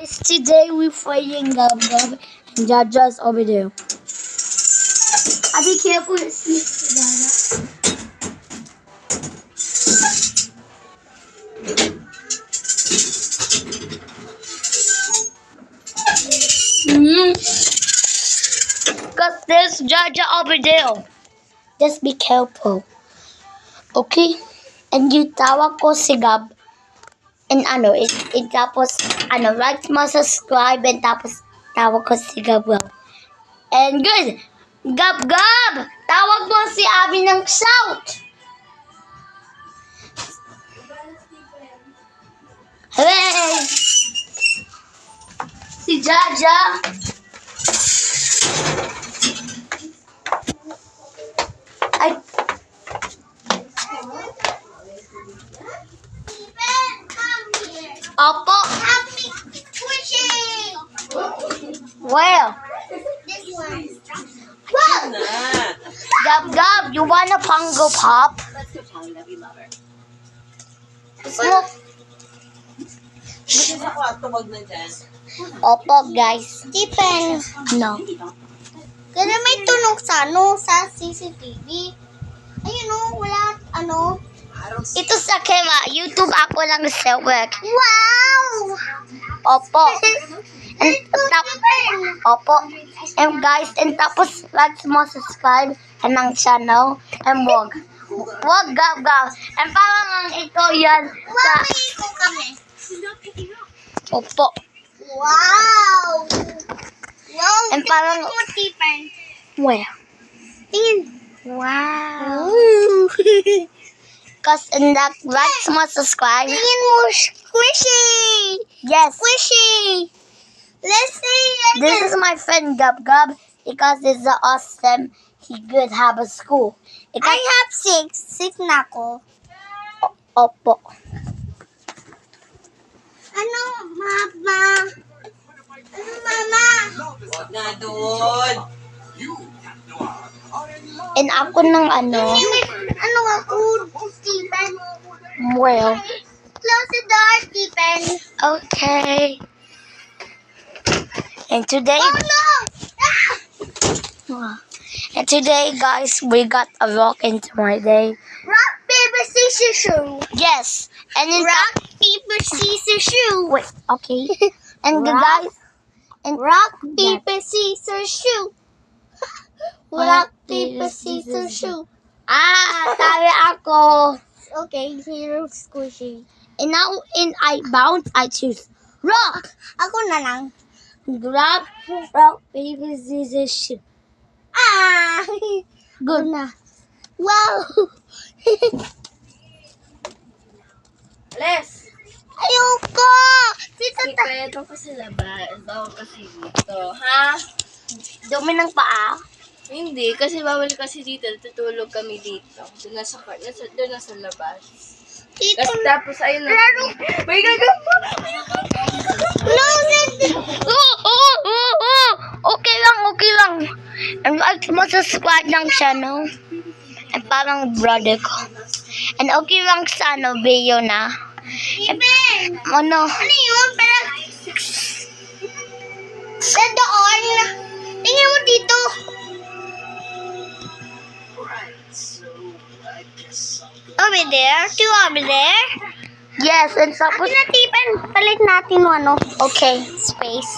Today we're playing Gub Gub and Jaja's over there. I'll be careful to sneak Jaja. Cause there's Jaja over there. Just be careful. Okay? And you tawag ko si Gab. And tapos, like mo, subscribe, and tapos tawag ko si Gab Gab. And good! Gab Gab! Tawag mo si Abby ng shout! Hooray! Si Jaja! Ay! Opo! Where? This one. Gab Gab, you wanna Pongo Pop? Let's go tell her that we love her. Smoke. Kasi ako at tumag na dyan. Opo, guys. Stephen, No. kaya may tunog sa CCTV. Ayun wala, Ito sa camera. YouTube ako lang sa work. Wow! Opo. Opo. And guys, and tapos like mo subscribe and ang channel. And wag Gab Gab. And parang ito yan sa... Iko kami. Opo. Wow! Wow! And parang... Stephen. Where? Tingin. Wow. Cause in that like mo subscribe. Tingin mo, squishy! Yes. Squishy! Let's see it. This is my friend Gab Gab because he's awesome. He good have a school. I have 6. 6 na ako. Opo. Mama? Mama? Huwag na doon. And ako ng Ako, Stephen? well. Close the door, Stephen. Okay. And today, Oh, no! and today, guys, we got a rock into my day. Rock, paper, scissors, shoe. Yes. And in Rock, paper, scissors, shoe. wait, okay. And the Rock. guys, and Rock, paper, scissors, shoe. Rock, paper, scissors, shoe. tabi ako. Okay, zero squishy. And now, I bounce, I choose rock. Ako na lang. Grab, rock, paper, scissors, shoot. Good. Na. Wow! Les! Ayoko! Dito Si Pedro kasi labas. Bawal kasi dito. Ha? Dumi ng paa. Hindi. Kasi bawal kasi dito. Tutulog kami dito. Doon na sa labas. Dito. Kasi tapos ayun na. May gagamba! No, Okay lang. And like mo subscribe ng channel. And parang brother ko. And okay lang sa video na. Stephen! Ano? Ano yun? Parang... doon. Tingnan mo dito. Over there? Two over there? Yes, and tapos... Stephen, palit natin Okay. space.